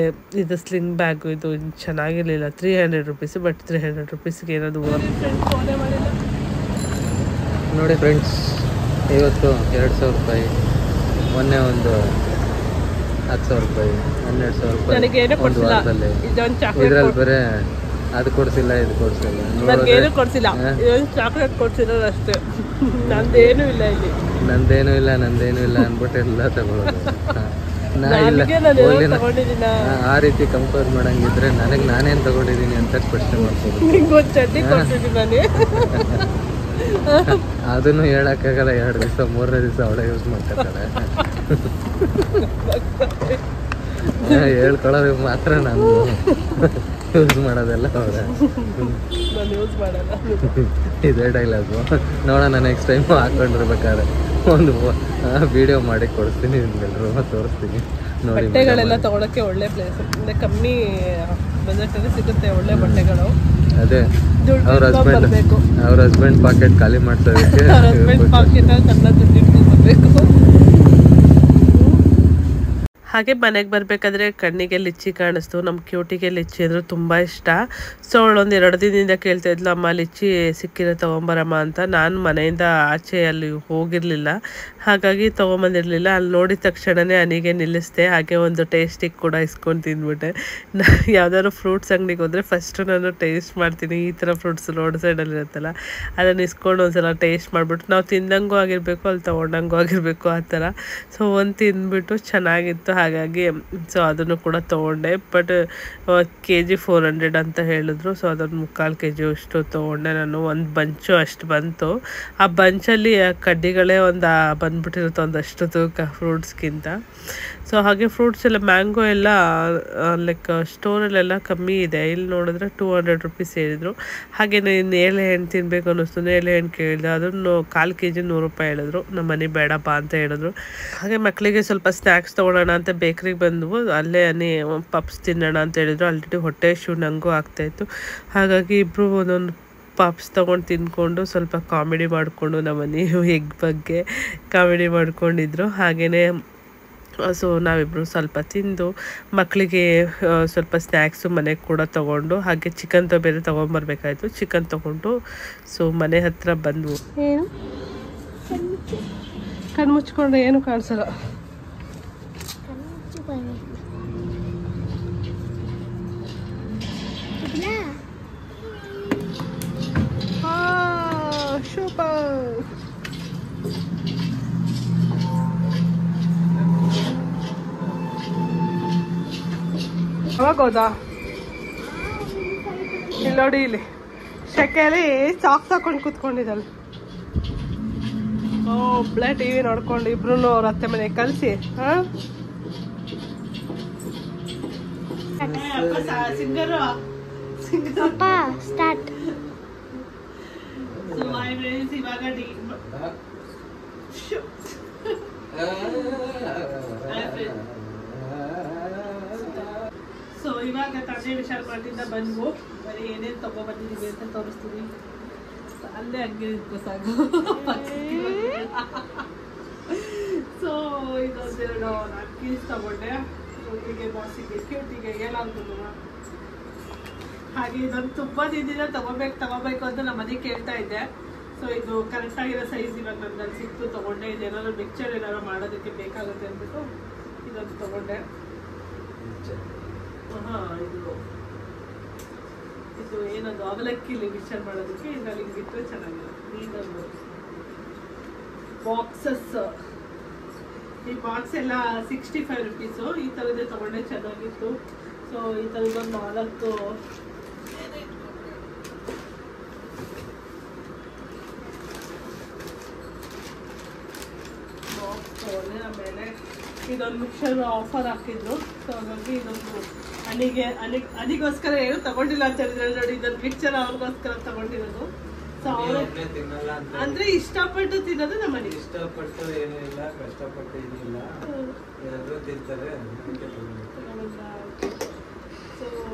ಇದು ಸ್ಲಿಂಗ್ ಬ್ಯಾಗು ಇದು ಚೆನ್ನಾಗಿರಲಿಲ್ಲ. 300 ರುಪೀಸು. ಬಟ್ 300 ರುಪೀಸ್ಗೆ ಏನಾದ್ರು ಫೋನೇ ಮಾಡಿಲ್ಲ ನೋಡಿ ಫ್ರೆಂಡ್ಸ್. ಇವತ್ತು 2000 ರೂಪಾಯಿ, ಮೊನ್ನೆ ಒಂದು 10,000 ರೂಪಾಯಿ, 12,000 ರೂಪಾಯಿ ಒಂದು ವಾರದಲ್ಲಿ. ಇದರಲ್ಲಿ ಬರೀ ಅದು ಕೊಡ್ಸಿಲ್ಲ, ಇದು ಕೊಡ್ಸಿಲ್ಲ, ನನಗೇನು ಕೊಡ್ಸಿಲ್ಲ. ಚಾಕ್ಲೇಟ್ ಕೊಡ್ಸಿರೋದು ಅಷ್ಟೇ. ನಂದೇನೂ ಇಲ್ಲ ಇಲ್ಲಿ. ನಂದೇನೂ ಇಲ್ಲ ಅಂದ್ಬಿಟ್ಟು ಎಲ್ಲ ತಗೊಳ್ಳೋದು. ಆ ರೀತಿ ಕಂಪೇರ್ ಮಾಡಂಗಿದ್ರೆ ನನಗೆ ನಾನೇನು ತಗೊಂಡಿದ್ದೀನಿ ಅಂತ ಪ್ರಶ್ನೆ ಮಾಡ್ಬೋದು. ಅದನ್ನು ಹೇಳಕ್ಕಾಗಲ್ಲ. 2 ದಿವಸ 3ನೇ ದಿವಸ ಅವಳೇ ಯೂಸ್ ಮಾಡ್ತಾರೆ. ಹೇಳ್ಕೊಳ್ಳೋದು ಮಾತ್ರ ನಾನು ಯೂಸ್ ಮಾಡೋದೆಲ್ಲ ಅವರೇ. ಇದೇ ಡೈಲಾಗು. ನೋಡೋಣ ನೆಕ್ಸ್ಟ್ ಟೈಮ್ ಹಾಕೊಂಡಿರ್ಬೇಕಾದ್ರೆ ಒಂದು ವಿಡಿಯೋ ಮಾಡಿ ಕೊಡಿಸ್ತೀನಿ, ನಿಮ್ಗೆಲ್ಲರೂ ತೋರಿಸ್ತೀನಿ ನೋಡಿ. ಬಟ್ಟೆಗಳೆಲ್ಲ ತೊಗೊಳಕ್ಕೆ ಒಳ್ಳೆ ಪ್ಲೇಸ್, ಅಂದರೆ ಕಮ್ಮಿ ಬಜೆಟಲ್ಲಿ ಸಿಗುತ್ತೆ ಒಳ್ಳೆ ಬಟ್ಟೆಗಳು. ಅದೇ ಅವ್ರ ಹಸ್ಬೆಂಡ್ ಪಾಕೆಟ್ ಖಾಲಿ ಮಾಡ್ಸೋದಕ್ಕೆ ಹಾಗೆ ಮನೆಗೆ ಬರಬೇಕಾದ್ರೆ ಕಣ್ಣಿಗೆ ಲಿಚ್ಚಿ ಕಾಣಿಸ್ತು. ನಮ್ಮ ಕ್ಯೂಟಿಗೆ ಲಿಚ್ಚಿ ಅಂದರೆ ತುಂಬ ಇಷ್ಟ. ಸೊ ಅವಳೊಂದು 2 ದಿನದಿಂದ ಕೇಳ್ತಾ ಇದ್ಲು, ಅಮ್ಮ ಲಿಚ್ಚಿ ಸಿಕ್ಕಿರೋ ತೊಗೊಂಬರಮ್ಮ ಅಂತ. ನಾನು ಮನೆಯಿಂದ ಆಚೆ ಅಲ್ಲಿ ಹೋಗಿರಲಿಲ್ಲ, ಹಾಗಾಗಿ ತೊಗೊಂಬಂದಿರಲಿಲ್ಲ. ಅಲ್ಲಿ ನೋಡಿದ ತಕ್ಷಣವೇ ಅನಿಗೆ ನಿಲ್ಲಿಸ್ದೆ. ಹಾಗೆ ಒಂದು ಟೇಸ್ಟಿಗೆ ಕೂಡ ಇಸ್ಕೊಂಡು ತಿಂದ್ಬಿಟ್ಟೆ. ಯಾವ್ದಾದ್ರು ಫ್ರೂಟ್ಸ್ ಅಂಗಡಿಗೆ ಹೋದರೆ ಫಸ್ಟು ನಾನು ಟೇಸ್ಟ್ ಮಾಡ್ತೀನಿ. ಈ ಥರ ಫ್ರೂಟ್ಸ್ ರೋಡ್ ಸೈಡಲ್ಲಿ ಇರುತ್ತಲ್ಲ, ಅದನ್ನು ಇಸ್ಕೊಂಡು ಒಂದ್ಸಲ ಟೇಸ್ಟ್ ಮಾಡಿಬಿಟ್ಟು ನಾವು ತಿಂದಂಗೂ ಆಗಿರಬೇಕು, ಅಲ್ಲಿ ತೊಗೊಂಡಂಗೂ ಆಗಿರಬೇಕು, ಆ ಥರ. ಸೊ ಒಂದು ತಿಂದ್ಬಿಟ್ಟು ಚೆನ್ನಾಗಿತ್ತು, ಹಾಗಾಗಿ ಸೊ ಅದನ್ನು ಕೂಡ ತೊಗೊಂಡೆ. ಬಟ್ kg 400 ಅಂತ ಹೇಳಿದ್ರು. ಸೊ ಅದನ್ನು 3/4 kg ಅಷ್ಟು ತೊಗೊಂಡೆ ನಾನು. ಒಂದು ಬಂಚು ಅಷ್ಟು ಬಂತು. ಆ ಬಂಚಲ್ಲಿ ಕಡ್ಡಿಗಳೇ ಒಂದು ಬಂದ್ಬಿಟ್ಟಿರುತ್ತೆ ಒಂದಷ್ಟು ತೂಕ ಫ್ರೂಟ್ಸ್ಗಿಂತ. ಸೊ ಹಾಗೆ ಫ್ರೂಟ್ಸ್ ಎಲ್ಲ ಮ್ಯಾಂಗೋ ಎಲ್ಲ ಲೈಕ್ ಸ್ಟೋರಲ್ಲೆಲ್ಲ ಕಮ್ಮಿ ಇದೆ. ಇಲ್ಲಿ ನೋಡಿದ್ರೆ 200 ರುಪೀಸ್ ಹೇಳಿದ್ರು. ಹಾಗೆ ಇನ್ನು ಎಲೆ ಹಣ್ಣು ತಿನ್ನಬೇಕು ಅನ್ನಿಸ್ತು, ಎಲೆ ಹಣ್ಣು ಕೇಳಿದೆ. ಅದನ್ನು 1/4 kg 100 ರೂಪಾಯಿ ಹೇಳಿದ್ರು. ನಮ್ಮ ಮನೆ ಬೇಡಪ್ಪ ಅಂತ ಹೇಳಿದ್ರು. ಹಾಗೆ ಮಕ್ಕಳಿಗೆ ಸ್ವಲ್ಪ ಸ್ನ್ಯಾಕ್ಸ್ ತೊಗೊಳ್ಳೋಣ ಅಂತ ಬೇಕ್ರಿಗೆ ಬಂದವು. ಅಲ್ಲೇ ಪಪ್ಸ್ ತಿನ್ನೋಣ ಅಂತ ಹೇಳಿದ್ರು. ಆಲ್ರೆಡಿ ಹೊಟ್ಟೆ ನಂಗೂ ಆಗ್ತಾಯಿತ್ತು. ಹಾಗಾಗಿ ಇಬ್ಬರು ಒಂದೊಂದು ಪಪ್ಸ್ ತೊಗೊಂಡು ತಿಂದ್ಕೊಂಡು ಸ್ವಲ್ಪ ಕಾಮಿಡಿ ಮಾಡಿಕೊಂಡು ನಮ್ಮನೆ ಎಗ್ ಬಗ್ಗೆ ಕಾಮಿಡಿ ಮಾಡ್ಕೊಂಡಿದ್ರು. ಹಾಗೆಯೇ ಸೊ ನಾವಿಬ್ಬರು ಸ್ವಲ್ಪ ತಿಂದು ಮಕ್ಕಳಿಗೆ ಸ್ವಲ್ಪ ಸ್ನ್ಯಾಕ್ಸು ಮನೆಗೆ ಕೂಡ ತೊಗೊಂಡು, ಹಾಗೆ ಚಿಕನ್ ಬೇರೆ ತೊಗೊಂಬರ್ಬೇಕಾಯ್ತು. ಚಿಕನ್ ತೊಗೊಂಡು ಸೊ ಮನೆ ಹತ್ರ ಬಂದವು. ಏನು ಕಣ್ಣು ಮುಚ್ಕೊಂಡ್ರೆ ಏನು ಕಾಣಿಸಲ್ಲ. ಅವಾಗ ಹೋದಾ ಇಲ್ಲಿ ನೋಡಿ, ಇಲ್ಲಿ ಶೆಕೆಯಲ್ಲಿ ಚಾಕ್ಸ್ ಹಾಕೊಂಡು ಕೂತ್ಕೊಂಡಿದ್ದಾಳೆ. ಒಬ್ಳೆ ಟಿವಿ ನೋಡ್ಕೊಂಡು ಇಬ್ರು ಅವ್ರ ಅತ್ತೆ ಮನೆಗೆ ಕಳಿಸಿ. ಸ್ಟಾರ್ಟ್. ಸೊ ಇವಾಗ ತಾನೇ ವಿಶಾಲ್ ಮಾರ್ಟಿಂದ ಬಂದ್ವು. ಬರೀ ಏನೇನು ತಗೊಬಂದಿದ್ದೀವಿ ಅಂತ ತೋರಿಸ್ತೀವಿ. ಅಲ್ಲೇ ಹಂಗೆ ನಿಂತ್ಕೋ ಸಾಕು. ಸೊ ಇದೊಂದೆರಡು ನಾಪ್ಕಿನ್ಸ್ ತಗೊಂಡೆ. ಊಟಿಗೆ, ಬಾಸಿಗೆ, ಕ್ಯೂಟಿಗೆ ಎಲ್ಲಾರ್ಗು. ಹಾಗೆ ಇದೊಂದು ತುಂಬ ದಿನದಿಂದ ತಗೋಬೇಕು ಅಂತ ನಮ್ಮ ಮನೆಗೆ ಕೇಳ್ತಾ ಇದ್ದೆ. ಸೊ ಇದು ಕರೆಕ್ಟಾಗಿರೋ ಸೈಜ್ ಇವಾಗ ನನ್ನಲ್ಲಿ ಸಿಕ್ತು, ತೊಗೊಂಡೆ. ಇದು ಏನಾದ್ರು ಮಿಕ್ಚರ್ ಏನಾದ್ರು ಮಾಡೋದಕ್ಕೆ ಬೇಕಾಗುತ್ತೆ ಅಂದ್ಬಿಟ್ಟು ಇದೊಂದು ತೊಗೊಂಡೆ. ಇದು ಏನದು ಅವಲಕ್ಕಿಲಿ ಮಿಕ್ಚರ್ ಮಾಡೋದಕ್ಕೆ ಇದರಲ್ಲಿ ಬಿಟ್ಟರೆ ಚೆನ್ನಾಗಿದೆ. ನೀನೊಂದು ಬಾಕ್ಸಸ್, ಈ ಬಾಕ್ಸ್ ಎಲ್ಲ 65 ರುಪೀಸು. ಈ ಥರದ್ದೇ ತೊಗೊಂಡೆ, ಚೆನ್ನಾಗಿತ್ತು. ಸೊ ಈ ಥರದ್ದೊಂದು 4 ಬಾಕ್ಸ್ ತೊಗೊಂಡೆ. ಆಮೇಲೆ ಇದೊಂದು ಮಿಕ್ಸರ್ ಆಫರ್ ಹಾಕಿದ್ರು. ಸೊ ಹಾಗಾಗಿ ಇದೊಂದು ಅನಿಗೋಸ್ಕರ ಏನು ತಗೊಂಡಿಲ್ಲ ಅಂತ ಹೇಳಿದ್ರೆ ನೋಡಿ, ಇದೊಂದು ಮಿಕ್ಸರ್ ಅವ್ರಿಗೋಸ್ಕರ ತಗೊಂಡಿರೋದು. ಸೊ ಅವರು ಅಂದ್ರೆ ಇಷ್ಟಪಟ್ಟು ತಿನ್ನೋದು ನಮ್ಮ ಮನೆಗೆ. ಇಷ್ಟಪಟ್ಟು ಏನೂ ಇಲ್ಲ, ಕಷ್ಟಪಟ್ಟು ಏನಿಲ್ಲ, ಎಲ್ಲರೂ ತಿಂತಾರೆ. ಸೊ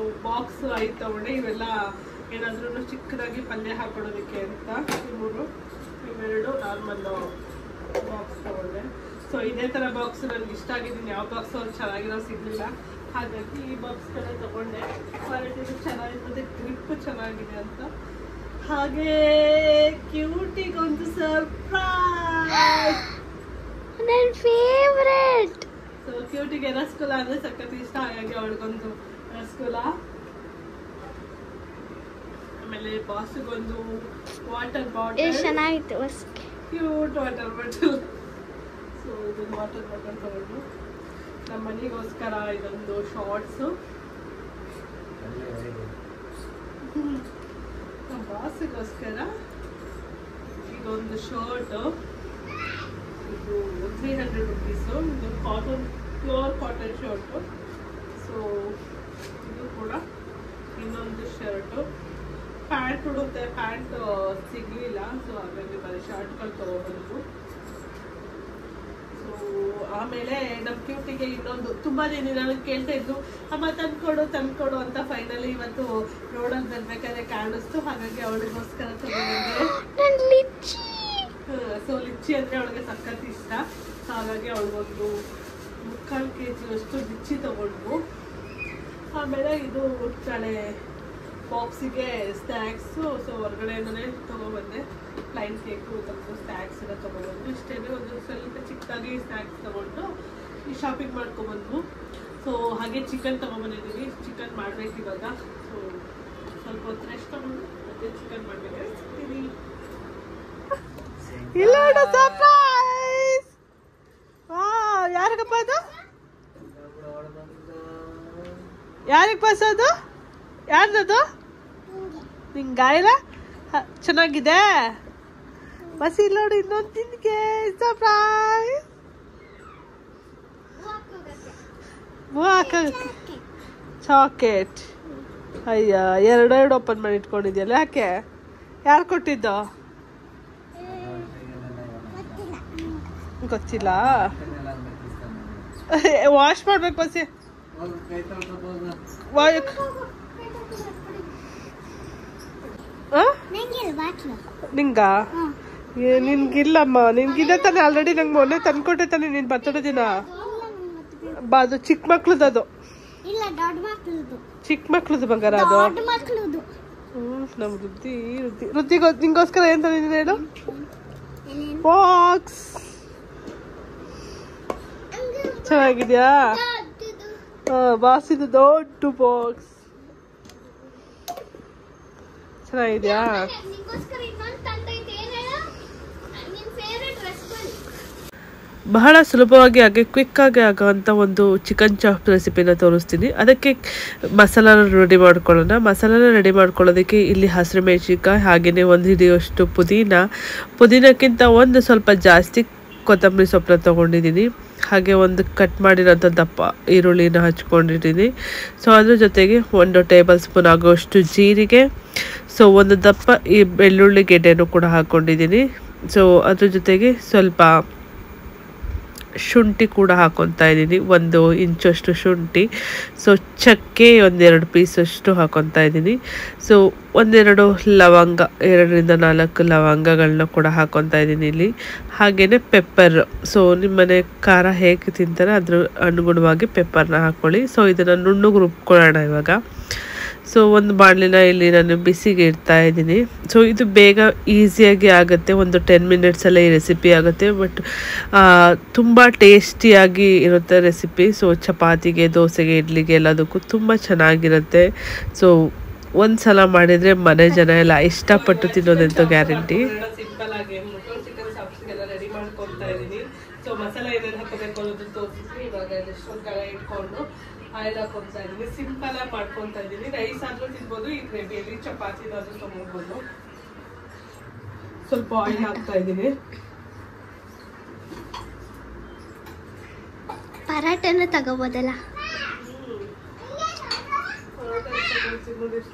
ಬಾಕ್ಸ್ 5 ತಗೊಂಡೆ. ಇವೆಲ್ಲ ಏನಾದ್ರೂ ಚಿಕ್ಕದಾಗಿ ಪಲ್ಯ ಹಾಕೊಳ್ಳೋದಕ್ಕೆ ಅಂತ. ಇವೆರಡು ನಾರ್ಮಲ್ ಬಾಕ್ಸ್ ತಗೊಂಡೆ. ಸೊ ಇದೇ ಥರ ಬಾಕ್ಸ್ ನನಗೆ ಇಷ್ಟ ಆಗಿದ್ದೀನಿ. ಯಾವ ಬಾಕ್ಸ್ ಅವ್ರು ಚೆನ್ನಾಗಿರೋ ಸಿಗಲಿಲ್ಲ, ಹಾಗಾಗಿ ಈ ಬಾಕ್ಸ್ ಕಡೆ ತಗೊಂಡೆ. ಕ್ವಾಲಿಟಿನೂ ಚೆನ್ನಾಗಿದೆ ಮತ್ತು ಗ್ರಿಪ್ ಚೆನ್ನಾಗಿದೆ ಅಂತ. ಹಾಗೆ ಕ್ಯೂಟಿಗೊಂದು ಸರ್ಪ್ರೈಸ್, ನನ್ನ ಫೇವರೇಟ್. ಸೊ ಕ್ಯೂಟಿಗೆ ರಸಗುಲ್ಲ ಅಂದರೆ ಸಖತ್ ಇಷ್ಟ, ಹಾಗಾಗಿ ಅವಳಿಗೊಂದು ರಸಗುಲ್ಲ. ಆಮೇಲೆ ಬಾಸಿಗೊಂದು ವಾಟರ್ ಬಾಟಲ್, ಚೆನ್ನಾಗಿತ್ತು, ಕ್ಯೂಟ್ ವಾಟರ್ ಬಾಟಲ್. ಸೊ ಇದೊಂದು ವಾಟರ್ ಬಾಟಲ್ ತಗೊಂಡು ನಮ್ಮ ಮನೆಗೋಸ್ಕರ ಇದೊಂದು ಶಾರ್ಟ್ಸು, ನಮ್ಮ ಬಾಸಿಗೋಸ್ಕರ ಇದೊಂದು ಶರ್ಟು. ಇದು 300 ರುಪೀಸು. ಇದು cotton, pure cotton shirt. So ಇದು ಕೂಡ ಇನ್ನೊಂದು ಶರ್ಟು. ಪ್ಯಾಂಟ್ ಉಡುತ್ತೆ, ಪ್ಯಾಂಟ್ ಸಿಗಲಿಲ್ಲ. ಸೊ ಹಾಗಾಗಿ ಬರೀ ಶರ್ಟ್ಗಳು ತಗೊಬಂದು. ಸೊ ಆಮೇಲೆ ನಮ್ಮ ಕ್ಯೂಟಿಗೆ ಇನ್ನೊಂದು ತುಂಬ ದಿನ ನನಗೆ ಕೇಳ್ತಾ ಇದ್ದು, ಅಮ್ಮ ತಂದ್ಕೊಡು ಅಂತ. ಫೈನಲಿ ಇವತ್ತು ರೋಡಲ್ಲಿ ಬರ್ಬೇಕಾದ್ರೆ ಕಾಣಿಸ್ತು, ಹಾಗಾಗಿ ಅವಳಿಗೋಸ್ಕರ ತಗೊಂಡಿದ್ದೆ. ಸೊ ಲಿಚ್ಚಿ ಅಂದರೆ ಅವಳಿಗೆ ಸಖತ್ ಇಷ್ಟ, ಹಾಗಾಗಿ ಅವಳಿಗೊಂದು ಮುಕ್ಕಾಲು kg ಅಷ್ಟು ಮಿರ್ಚಿ ತಗೊಂಡು, ಆಮೇಲೆ ಇದು ನಾಳೆ ಬಾಕ್ಸಿಗೆ ಸ್ನ್ಯಾಕ್ಸು. ಸೊ ಹೊರಗಡೆಯಿಂದನೇ ತೊಗೊಬಂದೆ, ಪ್ಲೈನ್ ಕೇಕು ಮತ್ತು ಸ್ನ್ಯಾಕ್ಸ್ ಎಲ್ಲ ತೊಗೊಬಂದು. ಇಷ್ಟೇ, ಒಂದು ಸ್ವಲ್ಪ ಚಿಕ್ಕದಾಗಿ ಸ್ನ್ಯಾಕ್ಸ್ ತೊಗೊಂಡು ಈ ಶಾಪಿಂಗ್ ಮಾಡ್ಕೊಬಂದು. ಸೊ ಹಾಗೆ ಚಿಕನ್ ತೊಗೊಬಂದಿದ್ದೀವಿ, ಚಿಕನ್ ಮಾಡಬೇಕು ಇವಾಗ. ಸೊ ಸ್ವಲ್ಪ ಹೊತ್ತು ರೆಸ್ಟ್ ತೊಗೊಂಡು ಮತ್ತೆ ಚಿಕನ್ ಮಾಡಬೇಕಾದ್ರೆ ಸಿಗ್ತೀವಿ. ಇಲ್ಲ ಸರ್ಪ್ರೈಸ್! ವಾವ್, ಯಾರಿಗಪ್ಪ ಅದು? ಯಾರಿಗೆ ಬಸೋದು? ಯಾರ್ದದು? ನಿಂಗಾಯಿಲ್ಲ? ಚೆನ್ನಾಗಿದೆ. ಬಸ್ ಇಲ್ಲಿ ನೋಡಿ, ಇನ್ನೊಂದು ನಿನ್ಗೆ ಸರ್ಪ್ರೈಸ್. ಚಾಕೆಟ್. ಅಯ್ಯ, ಎರಡು ಓಪನ್ ಮಾಡಿ ಇಟ್ಕೊಂಡಿದ್ಯಲ್ಲ, ಯಾಕೆ? ಯಾರು ಕೊಟ್ಟಿದ್ದು? ಗೊತ್ತಿಲ್ಲ. ವಾಶ್ ಮಾಡ್ಬೇಕು ಬಸ್ಸಿ. ನಿಂಗ ನಿನ್ಗಿಲ್ಲಮ್ಮ, ನಿನ್ಗಿದೆ ತಾನೆ ಆಲ್ರೆಡಿ. ನಂಗೆ ಮೊನ್ನೆ ತಂದ್ಕೊಟ್ಟೆ ತಾನೆ ನಿನ್ ಬರ್ತಡೇ ದಿನ. ಅದು ಚಿಕ್ಕ ಮಕ್ಳದ್ದು, ಅದು ಚಿಕ್ಕ ಮಕ್ಳದ್ದು ಬಂಗಾರ ಅದು. ನಮ್ ರುದ್ದಿ ನಿಂಗೋಸ್ಕರ ಏನ್ ತಂದಿದ್ದೀನಿ ಹೇಳು? ಬಾಕ್ಸ್ ಚೆನ್ನಾಗಿದ್ಯಾ? ಬಾಸಿದು ದೊಡ್ಡ ಬಾಕ್ಸ್ ಚೆನ್ನಾಗಿದ್ಯಾ? ಬಹಳ ಸುಲಭವಾಗಿ ಹಾಗೆ ಕ್ವಿಕ್ಕಾಗಿ ಆಗೋವಂಥ ಒಂದು ಚಿಕನ್ ಚಾಪ್ ರೆಸಿಪಿನ ತೋರಿಸ್ತೀನಿ. ಅದಕ್ಕೆ ಮಸಾಲಾನ ರೆಡಿ ಮಾಡ್ಕೊಳ್ಳೋಣ. ಮಸಾಲಾನ ರೆಡಿ ಮಾಡ್ಕೊಳ್ಳೋದಕ್ಕೆ ಇಲ್ಲಿ ಹಸಿರು ಮೆಣಸಿನ್ಕಾಯಿ, ಹಾಗೆಯೇ ಒಂದು ಹಿಡಿಯುವಷ್ಟು ಪುದೀನಕ್ಕಿಂತ ಒಂದು ಸ್ವಲ್ಪ ಜಾಸ್ತಿ ಕೊತ್ತಂಬರಿ ಸೊಪ್ಪನ್ನ ತೊಗೊಂಡಿದ್ದೀನಿ. ಹಾಗೆ ಒಂದು ಕಟ್ ಮಾಡಿರೋಂಥ ದಪ್ಪ ಈರುಳ್ಳಿನ ಹಚ್ಕೊಂಡಿದ್ದೀನಿ. ಸೊ ಅದ್ರ ಜೊತೆಗೆ 1 ಟೇಬಲ್ ಸ್ಪೂನ್ ಆಗೋಷ್ಟು ಜೀರಿಗೆ, ಸೊ ಒಂದು ದಪ್ಪ ಈ ಬೆಳ್ಳುಳ್ಳಿ ಗೆಡ್ಡೆನೂ ಕೂಡ ಹಾಕ್ಕೊಂಡಿದ್ದೀನಿ. ಸೊ ಅದ್ರ ಜೊತೆಗೆ ಸ್ವಲ್ಪ ಶುಂಠಿ ಕೂಡ ಹಾಕೊತಾ ಇದ್ದೀನಿ, 1 ಇಂಚಷ್ಟು ಶುಂಠಿ. ಸೊ ಚಕ್ಕೆ 1-2 ಪೀಸಷ್ಟು ಹಾಕೊತಾ ಇದ್ದೀನಿ. ಸೊ 1-2 ಲವಂಗ, 2ರಿಂದ 4 ಲವಂಗಗಳನ್ನ ಕೂಡ ಹಾಕೊತಾ ಇದ್ದೀನಿ ಇಲ್ಲಿ. ಹಾಗೆಯೇ ಪೆಪ್ಪರ್, ಸೊ ನಿಮ್ಮನೆ ಖಾರ ಹೇಗೆ ತಿಂತಾರೆ ಅದ್ರ ಅನುಗುಣವಾಗಿ ಪೆಪ್ಪರ್ನ ಹಾಕ್ಕೊಳ್ಳಿ. ಸೊ ಇದನ್ನು ನುಣ್ಣಗೆ ರುಬ್ಕೊಳ್ಳೋಣ ಇವಾಗ. ಸೊ ಒಂದು ಬಾಣಲಿನ ಇಲ್ಲಿ ನಾನು ಬಿಸಿಗೆ ಇಡ್ತಾ ಇದ್ದೀನಿ. ಸೊ ಇದು ಬೇಗ ಈಸಿಯಾಗಿ ಆಗುತ್ತೆ, ಒಂದು 10 ಮಿನಿಟ್ಸಲ್ಲೇ ಈ ರೆಸಿಪಿ ಆಗುತ್ತೆ. ಬಟ್ ತುಂಬ ಟೇಸ್ಟಿಯಾಗಿ ಇರುತ್ತೆ ರೆಸಿಪಿ. ಸೊ ಚಪಾತಿಗೆ, ದೋಸೆಗೆ, ಇಡ್ಲಿಗೆ ಎಲ್ಲದಕ್ಕೂ ತುಂಬ ಚೆನ್ನಾಗಿರುತ್ತೆ. ಸೊ ಒಂದು ಸಲ ಮಾಡಿದರೆ ಮನೆ ಜನ ಎಲ್ಲ ಇಷ್ಟಪಟ್ಟು ತಿನ್ನೋದಂತೂ ಗ್ಯಾರಂಟಿ. ಸಿಂಪಲ್ ಆಗಿ ಚಿಕನ್ ಸಾಪ್ಸ್ಗೆಲ್ಲ ರೆಡಿ ಮಾಡ್ಕೊತಾ ಇದ್ದೀನಿ. ಸೊ ಮಸಾಲೆ ಏನೇನು ಹಾಕೋಬೇಕು ಅನ್ನೋದು ತೋರಿಸಿ ಇವಾಗ ಕಡೆ ಇಟ್ಕೊಂಡು ಆಯಿಲ್ ಹಾಕೊತಾ ಇದ್ದೀನಿ. ಸಿಂಪಲ್ ಆಗಿ ಮಾಡ್ಕೊತಾ ಇದ್ದೀನಿ. ರೈಸ್ ಆದ್ರೂ ತಿನ್ಬೋದು, ಈ ಗ್ರೇವಿಯಲ್ಲಿ ಚಪಾತಿನಾದ್ರೂ ತಗೋಬಹುದು. ಸ್ವಲ್ಪ ಆಯಿಲ್ ಹಾಕ್ತಾ ಇದ್ದೀನಿ. ಪರಾಟನ ತಗೋಬೋದಲ್ಲ?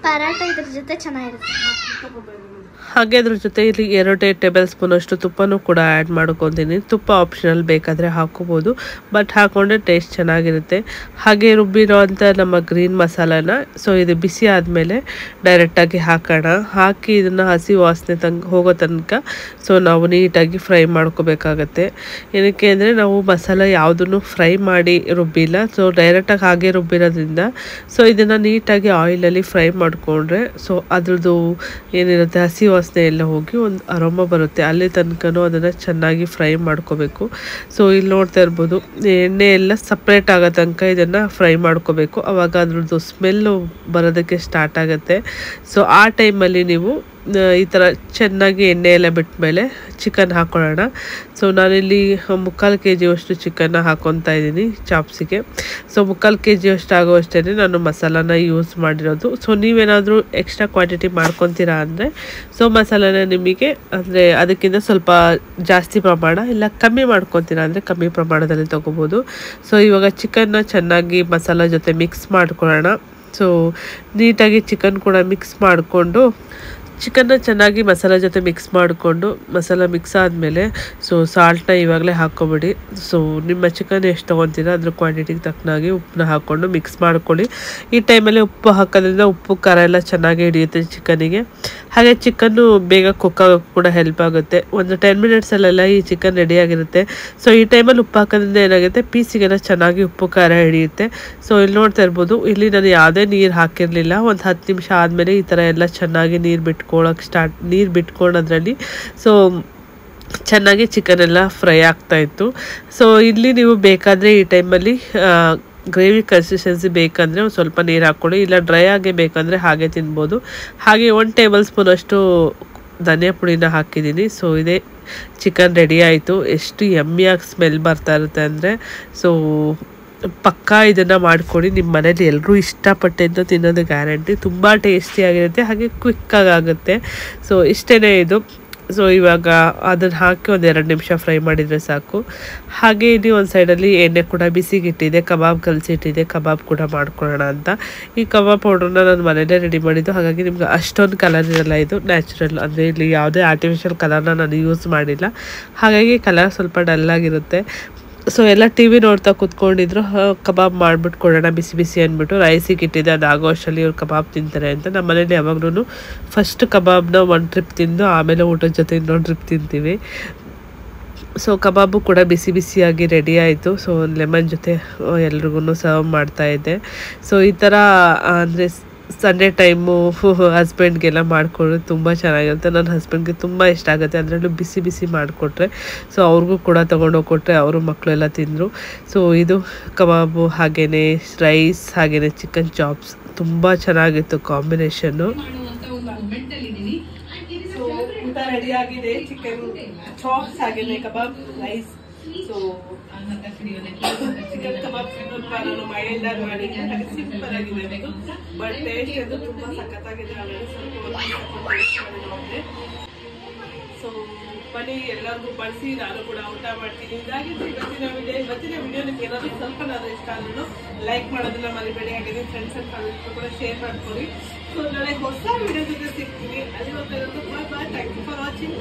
ಪರಾಟ ಇದ್ರ ಜೊತೆ ಚೆನ್ನಾಗಿರುತ್ತೆ. ಹಾಗೆ ಅದ್ರ ಜೊತೆ ಇಲ್ಲಿ 2 ಟೇಬಲ್ ಸ್ಪೂನ್ ಅಷ್ಟು ತುಪ್ಪನೂ ಕೂಡ ಆ್ಯಡ್ ಮಾಡ್ಕೊತೀನಿ. ತುಪ್ಪ ಆಪ್ಷನಲ್, ಬೇಕಾದರೆ ಹಾಕೋಬೋದು, ಬಟ್ ಹಾಕೊಂಡ್ರೆ ಟೇಸ್ಟ್ ಚೆನ್ನಾಗಿರುತ್ತೆ. ಹಾಗೆ ರುಬ್ಬಿರೋವಂಥ ನಮ್ಮ ಗ್ರೀನ್ ಮಸಾಲಾನ ಸೊ ಇದು ಬಿಸಿ ಆದಮೇಲೆ ಡೈರೆಕ್ಟಾಗಿ ಹಾಕೋಣ. ಹಾಕಿ ಇದನ್ನು ಹಸಿ ವಾಸನೆ ಹೋಗೋ ತನಕ ಸೊ ನಾವು ನೀಟಾಗಿ ಫ್ರೈ ಮಾಡ್ಕೋಬೇಕಾಗತ್ತೆ. ಏನಕ್ಕೆ ಅಂದರೆ ನಾವು ಮಸಾಲ ಯಾವುದನ್ನು ಫ್ರೈ ಮಾಡಿ ರುಬ್ಬಿಲ್ಲ, ಸೊ ಡೈರೆಕ್ಟಾಗಿ ಹಾಗೆ ರುಬ್ಬಿರೋದ್ರಿಂದ ಸೊ ಇದನ್ನು ನೀಟಾಗಿ ಆಯಿಲಲ್ಲಿ ಫ್ರೈ ಮಾಡಿಕೊಂಡ್ರೆ ಸೊ ಅದ್ರದ್ದು ಏನಿರುತ್ತೆ ಹಸಿ ವಾಸನೆ ಎಲ್ಲ ಹೋಗಿ ಒಂದು ಅರೋಮ ಬರುತ್ತೆ. ಅಲ್ಲಿ ತನಕನೂ ಅದನ್ನು ಚೆನ್ನಾಗಿ ಫ್ರೈ ಮಾಡ್ಕೋಬೇಕು. ಸೊ ಇಲ್ಲಿ ನೋಡ್ತಾ ಇರ್ಬೋದು, ಎಣ್ಣೆ ಎಲ್ಲ ಸಪ್ರೇಟ್ ಆಗೋ ತನಕ ಇದನ್ನು ಫ್ರೈ ಮಾಡ್ಕೋಬೇಕು. ಆವಾಗ ಅದ್ರದ್ದು ಸ್ಮೆಲ್ಲು ಬರೋದಕ್ಕೆ ಸ್ಟಾರ್ಟ್ ಆಗುತ್ತೆ. ಸೊ ಆ ಟೈಮಲ್ಲಿ ನೀವು ಈ ಥರ ಚೆನ್ನಾಗಿ ಎಣ್ಣೆ ಎಲ್ಲ ಬಿಟ್ಟ ಮೇಲೆ ಚಿಕನ್ ಹಾಕೊಳ್ಳೋಣ. ಸೊ ನಾನಿಲ್ಲಿ 3/4 kg ಅಷ್ಟು ಚಿಕನ್ನ ಹಾಕೊತಾ ಇದ್ದೀನಿ ಚಾಪ್ಸಿಗೆ. ಸೊ 3/4 kg ಅಷ್ಟು ಆಗೋವಷ್ಟೇ ನಾನು ಮಸಾಲಾನ ಯೂಸ್ ಮಾಡಿರೋದು. ಸೊ ನೀವೇನಾದರೂ ಎಕ್ಸ್ಟ್ರಾ ಕ್ವಾಂಟಿಟಿ ಮಾಡ್ಕೊತೀರಾ ಅಂದರೆ ಸೊ ಮಸಾಲಾನ ನಿಮಗೆ ಅಂದರೆ ಅದಕ್ಕಿಂತ ಸ್ವಲ್ಪ ಜಾಸ್ತಿ ಪ್ರಮಾಣ, ಇಲ್ಲ ಕಮ್ಮಿ ಮಾಡ್ಕೊತೀರಾ ಅಂದರೆ ಕಮ್ಮಿ ಪ್ರಮಾಣದಲ್ಲಿ ತೊಗೋಬೋದು. ಸೊ ಇವಾಗ ಚಿಕನ್ನ ಚೆನ್ನಾಗಿ ಮಸಾಲ ಜೊತೆ ಮಿಕ್ಸ್ ಮಾಡ್ಕೊಳ್ಳೋಣ. ಸೊ ನೀಟಾಗಿ ಚಿಕನ್ ಕೂಡ ಮಿಕ್ಸ್ ಮಾಡಿಕೊಂಡು ಚಿಕನ್ನ ಚೆನ್ನಾಗಿ ಮಸಾಲೆ ಜೊತೆ ಮಿಕ್ಸ್ ಮಾಡಿಕೊಂಡು ಮಸಾಲ ಮಿಕ್ಸ್ ಆದಮೇಲೆ ಸೊ ಸಾಲ್ಟ್ನ ಇವಾಗಲೇ ಹಾಕ್ಕೊಬಿಡಿ. ಸೊ ನಿಮ್ಮ ಚಿಕನ್ ಎಷ್ಟು ತೊಗೊತೀರಾ ಅದ್ರ ಕ್ವಾಂಟಿಟಿಗೆ ತಕ್ಕನಾಗಿ ಉಪ್ಪನ್ನ ಹಾಕ್ಕೊಂಡು ಮಿಕ್ಸ್ ಮಾಡ್ಕೊಳ್ಳಿ. ಈ ಟೈಮಲ್ಲಿ ಉಪ್ಪು ಹಾಕೋದ್ರಿಂದ ಉಪ್ಪು ಖಾರ ಎಲ್ಲ ಚೆನ್ನಾಗಿ ಹಿಡಿಯುತ್ತೆ ಚಿಕನಿಗೆ. ಹಾಗೆ ಚಿಕನ್ನು ಬೇಗ ಕುಕ್ ಆಗೋಕ್ಕೆ ಕೂಡ ಹೆಲ್ಪ್ ಆಗುತ್ತೆ. ಒಂದು 10 ಮಿನಿಟ್ಸಲ್ಲೆಲ್ಲ ಈ ಚಿಕನ್ ರೆಡಿಯಾಗಿರುತ್ತೆ. ಸೊ ಈ ಟೈಮಲ್ಲಿ ಉಪ್ಪು ಹಾಕೋದ್ರಿಂದ ಏನಾಗುತ್ತೆ, ಪೀಸಿಗೆಲ್ಲ ಚೆನ್ನಾಗಿ ಉಪ್ಪು ಖಾರ ಹಿಡಿಯುತ್ತೆ. ಸೊ ಇಲ್ಲಿ ನೋಡ್ತಾ ಇರ್ಬೋದು, ಇಲ್ಲಿ ನಾನು ಯಾವುದೇ ನೀರು ಹಾಕಿರಲಿಲ್ಲ. ಒಂದು 10 ನಿಮಿಷ ಆದಮೇಲೆ ಈ ಥರ ಎಲ್ಲ ಚೆನ್ನಾಗಿ ನೀರು ಬಿಟ್ಕೊಳ್ಳೋದ್ರಲ್ಲಿ ಸೊ ಚೆನ್ನಾಗಿ ಚಿಕನ್ ಎಲ್ಲ ಫ್ರೈ ಆಗ್ತಾಯಿತ್ತು. ಸೊ ಇಲ್ಲಿ ನೀವು ಬೇಕಾದರೆ ಈ ಟೈಮಲ್ಲಿ ಗ್ರೇವಿ ಕನ್ಸಿಸ್ಟೆನ್ಸಿ ಬೇಕಂದರೆ ಒಂದು ಸ್ವಲ್ಪ ನೀರು ಹಾಕ್ಕೊಳ್ಳಿ, ಇಲ್ಲ ಡ್ರೈ ಆಗಿ ಬೇಕಂದರೆ ಹಾಗೆ ತಿನ್ಬೋದು. ಹಾಗೆ 1 ಟೇಬಲ್ ಸ್ಪೂನ್ ಅಷ್ಟು ಧನಿಯಾ ಪುಡಿನ ಹಾಕಿದ್ದೀನಿ. ಸೊ ಇದೇ ಚಿಕನ್ ರೆಡಿ ಆಯಿತು. ಎಷ್ಟು ಯಮ್ಮಿಯಾಗಿ ಸ್ಮೆಲ್ ಬರ್ತಾ ಇರುತ್ತೆ ಅಂದರೆ ಸೊ ಪಕ್ಕಾ ಇದನ್ನು ಮಾಡಿಕೊಡಿ. ನಿಮ್ಮ ಮನೇಲಿ ಎಲ್ಲರೂ ಇಷ್ಟಪಟ್ಟಿದ್ದು ತಿನ್ನೋದು ಗ್ಯಾರಂಟಿ. ತುಂಬ ಟೇಸ್ಟಿಯಾಗಿರುತ್ತೆ, ಹಾಗೆ ಕ್ವಿಕ್ಕಾಗಿ ಆಗುತ್ತೆ. ಸೊ ಇಷ್ಟೇ ಇದು. ಸೊ ಇವಾಗ ಅದನ್ನು ಹಾಕಿ ಒಂದು 2 ನಿಮಿಷ ಫ್ರೈ ಮಾಡಿದರೆ ಸಾಕು. ಹಾಗೆ ಇಲ್ಲಿ ಒಂದು ಸೈಡಲ್ಲಿ ಎಣ್ಣೆ ಕೂಡ ಬಿಸಿಗಿಟ್ಟಿದೆ, ಕಬಾಬ್ ಕಲಸಿಟ್ಟಿದೆ, ಕಬಾಬ್ ಕೂಡ ಮಾಡ್ಕೊಳ್ಳೋಣ ಅಂತ. ಈ ಕಬಾಬ್ ಪೌಡ್ರನ್ನ ನಾನು ಮನೇಲೇ ರೆಡಿ ಮಾಡಿದ್ದು, ಹಾಗಾಗಿ ನಿಮ್ಗೆ ಅಷ್ಟೊಂದು ಕಲರ್ ಇರಲ್ಲ. ಇದು ನ್ಯಾಚುರಲ್, ಅಂದರೆ ಇಲ್ಲಿ ಯಾವುದೇ ಆರ್ಟಿಫಿಷಿಯಲ್ ಕಲರ್ನ ನಾನು ಯೂಸ್ ಮಾಡಿಲ್ಲ, ಹಾಗಾಗಿ ಕಲರ್ ಸ್ವಲ್ಪ ಡಲ್ಲಾಗಿರುತ್ತೆ. ಸೊ ಎಲ್ಲ ಟಿ ವಿ ನೋಡ್ತಾ ಕೂತ್ಕೊಂಡಿದ್ರು, ಕಬಾಬ್ ಮಾಡಿಬಿಟ್ಟು ಕೊಡೋಣ ಬಿಸಿ ಬಿಸಿ ಅಂದ್ಬಿಟ್ಟು ರೈಸಿಗೆ ಇಟ್ಟಿದ್ದೆ. ಅದು ಆಗೋ ಅಷ್ಟರಲ್ಲಿ ಇವ್ರು ಕಬಾಬ್ ತಿಂತಾರೆ ಅಂತ. ನಮ್ಮ ಮನೇಲಿ ಯಾವಾಗ್ಲೂ ಫಸ್ಟ್ ಕಬಾಬ್ನ 1 ಟ್ರಿಪ್ ತಿಂದು ಆಮೇಲೆ ಊಟದ ಜೊತೆ ಇನ್ನೊಂದು ಟ್ರಿಪ್ ತಿಂತೀವಿ. ಸೊ ಕಬಾಬು ಕೂಡ ಬಿಸಿ ಬಿಸಿಯಾಗಿ ರೆಡಿ ಆಯಿತು. ಸೊ ಲೆಮನ್ ಜೊತೆ ಎಲ್ರಿಗೂ ಸರ್ವ್ ಮಾಡ್ತಾಯಿದ್ದೆ. ಸೊ ಈ ಥರ ಅಂದರೆ ಸಂಡೇ ಟೈಮು ಹಸ್ಬೆಂಡ್ಗೆಲ್ಲ ಮಾಡಿಕೊಡ್ರೆ ತುಂಬ ಚೆನ್ನಾಗಿರುತ್ತೆ. ನನ್ನ ಹಸ್ಬೆಂಡ್ಗೆ ತುಂಬ ಇಷ್ಟ ಆಗುತ್ತೆ, ಅದರಲ್ಲೂ ಬಿಸಿ ಬಿಸಿ ಮಾಡಿಕೊಟ್ರೆ. ಸೊ ಅವ್ರಿಗೂ ಕೂಡ ತೊಗೊಂಡೋಗ್ಕೊಟ್ರೆ ಅವರು ಮಕ್ಕಳೆಲ್ಲ ತಿಂದರು. ಸೊ ಇದು ಕಬಾಬು, ಹಾಗೆಯೇ ರೈಸ್, ಹಾಗೆಯೇ ಚಿಕನ್ ಚಾಪ್ಸ್ ತುಂಬ ಚೆನ್ನಾಗಿತ್ತು ಕಾಂಬಿನೇಷನ್ನು. ಸೊ ಊಟ ರೆಡಿ ಆಗಿದೆ. ಚಿಕನ್ ಚಾಪ್ಸ್ ಹಾಗೆಯೇ ಕಬಾಬ್, ರೈಸ್. ಸೊ ಚಿಕನ್ ಕಬಾಬ್ ಸ್ವಲ್ಪ ನಾನು ಮೈಲ್ಡ್ ಆಗಿ ಮಾಡಿದ್ದೆ, ಹಾಗೆ ಸಿಂಪಲ್ ಆಗಿದೆ ಅದು, ಬಟ್ ಟೇಸ್ಟ್ ಅದು ತುಂಬ ಸಖತ್ತಾಗಿದೆ. ಆಮೇಲೆ ಸೊ ಬನ್ನಿ ಎಲ್ಲರಿಗೂ ಬಳಸಿ ನಾನು ಕೂಡ ಊಟ ಮಾಡ್ತೀನಿ. ಇದಾಗಿತ್ತು ಇವತ್ತಿನ ವಿಡಿಯೋ. ನಿಮ್ಗೆ ಏನಾದರೂ ಸ್ವಲ್ಪ ನಾನು ಇಷ್ಟ ಆದ್ರೂ ಲೈಕ್ ಮಾಡೋದನ್ನ ಮರಿಬೇಡಿ, ಹಾಗೆ ಫ್ರೆಂಡ್ಸ್ ಅಂಡ್ ಫ್ಯಾಮಿಲಿ ಕೂಡ ಶೇರ್ ಮಾಡ್ಕೊಳ್ಳಿ. ಸೊ ನಾಳೆ ಹೊಸ ವಿಡಿಯೋ ಜೊತೆ ಸಿಗ್ತೀನಿ. ಅಲ್ಲಿ ಹೋಗ್ತಾ ಇರೋದು bye bye. Thank you for watching.